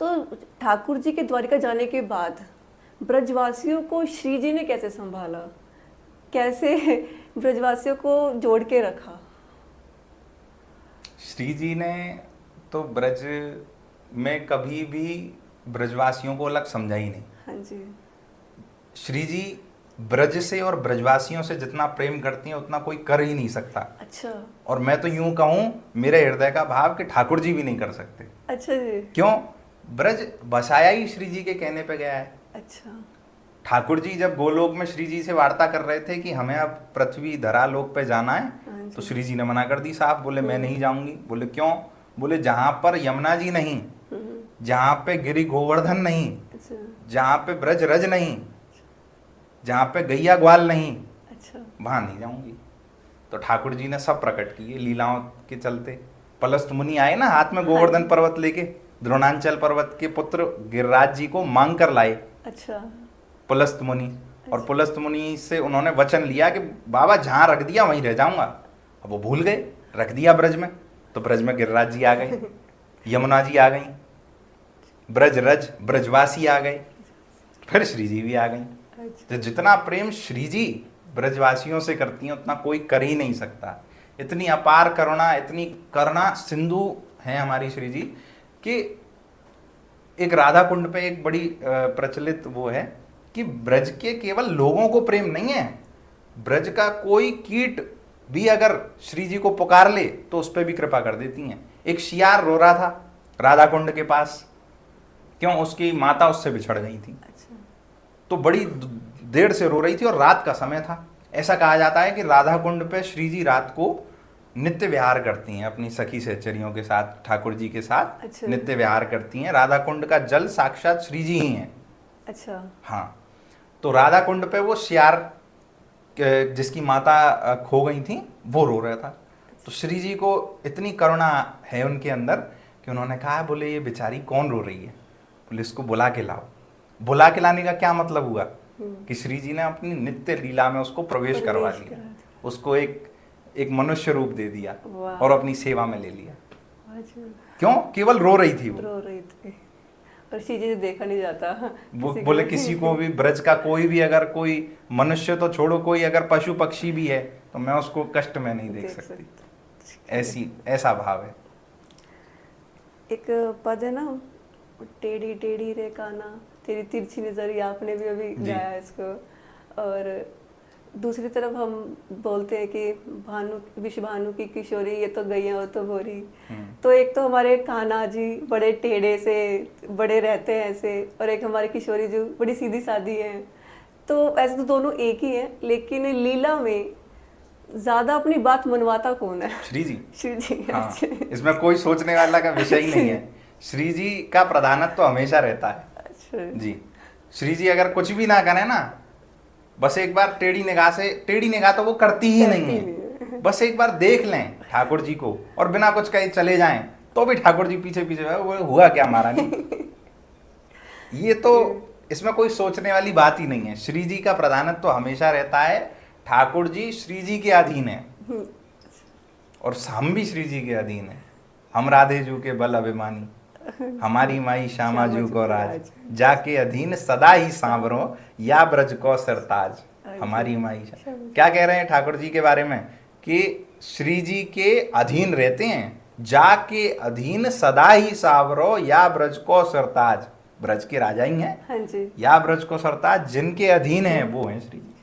तो ठाकुर जी के द्वारिका जाने के बाद ब्रजवासियों को श्री जी ने कैसे संभाला, कैसे ब्रजवासियों को जोड़ के रखा? श्री जी ने तो ब्रज में कभी भी ब्रजवासियों को अलग समझा ही नहीं। हाँ जी। श्री जी ब्रज से और ब्रजवासियों से जितना प्रेम करती हैं उतना कोई कर ही नहीं सकता। अच्छा। और मैं तो यूं कहूं, मेरे हृदय का भाव कि ठाकुर जी भी नहीं कर सकते। अच्छा जी। क्यों? ब्रज बसाया ही श्री जी के कहने पे गया है। अच्छा। ठाकुर जी जब गोलोक में श्री जी से वार्ता कर रहे थे कि हमें अब पृथ्वी धरा लोक पे जाना है, हाँ तो जी। श्री जी ने मना कर दी साहब, बोले मैं नहीं जाऊंगी। बोले क्यों? बोले जहां पर यमुना जी नहीं, जहां पे गिरि गोवर्धन नहीं, अच्छा। जहां पे ब्रज रज नहीं, जहां पे गैया ग्वाल नहीं, अच्छा। वहां नहीं जाऊंगी। तो ठाकुर जी ने सब प्रकट किए लीलाओं के चलते। पलस्त मुनि आए ना हाथ में गोवर्धन हाँ। पर्वत लेके, द्रोणांचल पर्वत के पुत्र गिरिराज जी को मांग कर लाए अच्छा। पुलस्त मुनि। और अच्छा। पुलस्त मुनि से उन्होंने वचन लिया कि बाबा जहां रख दिया वहीं रह जाऊंगा। अब वो भूल गए, रख दिया ब्रज में, तो ब्रज में गिरिराज जी आ गए, यमुना जी आ गई, ब्रज रज ब्रजवासी आ गए, फिर श्री जी भी आ गई। अच्छा। तो जितना प्रेम श्री जी ब्रजवासियों से करती हैं उतना कोई कर ही नहीं सकता। इतनी अपार करुणा, इतनी करुणा सिंधु है हमारी श्री जी कि एक राधा कुंड पे एक बड़ी प्रचलित वो है कि ब्रज के केवल लोगों को प्रेम नहीं है, ब्रज का कोई कीट भी अगर श्री जी को पुकार ले तो उस पर भी कृपा कर देती हैं। एक शियार रो रहा था राधा कुंड के पास, क्यों? उसकी माता उससे बिछड़ गई थी, अच्छा। तो बड़ी देर से रो रही थी और रात का समय था। ऐसा कहा जाता है कि राधा कुंड पे श्री जी रात को नित्य विहार करती हैं अपनी सखी सहचरियों के साथ, ठाकुर जी के साथ अच्छा। नित्य विहार करती हैं। राधा कुंड का जल साक्षात श्री जी ही हैं। अच्छा। हाँ, तो राधा कुंड पे वो शियार जिसकी माता खो गई थी वो रो रहा था। तो श्री जी को इतनी करुणा है उनके अंदर कि उन्होंने कहा, बोले ये बेचारी कौन रो रही है? बोले इसको बुला के लाओ। बुला के लाने का क्या मतलब हुआ कि श्री जी ने अपनी नित्य लीला में उसको प्रवेश करवा प्रवेश लिया, करा उसको एक मनुष्य रूप दे दिया वाह। और अपनी सेवा में ले लिया। अच्छा। क्यों? केवल रो रही थी वो। रो रही थी और श्री जी से देखा नहीं जाता बोले किसी को भी ब्रज का कोई भी, अगर कोई मनुष्य तो छोड़ो, कोई अगर पशु पक्षी भी है तो मैं उसको कष्ट में नहीं देख सकती। ऐसा भाव है। एक पद है ना, टेढ़ी टेढ़ी रे काना तेरी तिरछी नजर, आपने भी अभी गाया इसको। और दूसरी तरफ हम बोलते हैं कि भानु विश्व भानु की किशोरी, ये तो गैया वो तो भोरी। तो एक तो हमारे कान्हा जी बड़े टेढ़े से बड़े रहते हैं ऐसे, और एक हमारे किशोरी जी बड़ी सीधी सादी है। तो ऐसे तो दोनों एक ही हैं, लेकिन लीला में ज्यादा अपनी बात मनवाता कौन है? श्री जी। श्री जी। हाँ, इसमें कोई सोचने वाला का विषय ही नहीं है। श्री जी का प्रधानत्व तो हमेशा रहता है। अच्छा जी, श्री जी अगर कुछ भी ना करें ना, बस एक बार टेढ़ी निगाह से, टेढ़ी निगाह तो वो करती ही नहीं है, बस एक बार देख लें ठाकुर जी को और बिना कुछ कहे चले जाएं तो भी ठाकुर जी पीछे पीछे वो हुआ क्या महारानी। ये तो इसमें कोई सोचने वाली बात ही नहीं है। श्री जी का प्रधानत्व तो हमेशा रहता है। ठाकुर जी श्री जी के अधीन है और हम भी श्री जी के अधीन है। हम राधे जू के बल अभिमानी, हमारी माई श्यामा जू को राज, जाके अधीन सदा ही सांवरो, या ब्रज को सरताज। हमारी माई क्या कह रहे हैं ठाकुर जी के बारे में कि श्री जी के अधीन रहते हैं, जाके अधीन सदा ही सांवरो, या ब्रज को सरताज। ब्रज के राजा ही हैं। हाँ जी। या ब्रज को सरताज, जिनके अधीन है वो हैं श्री जी।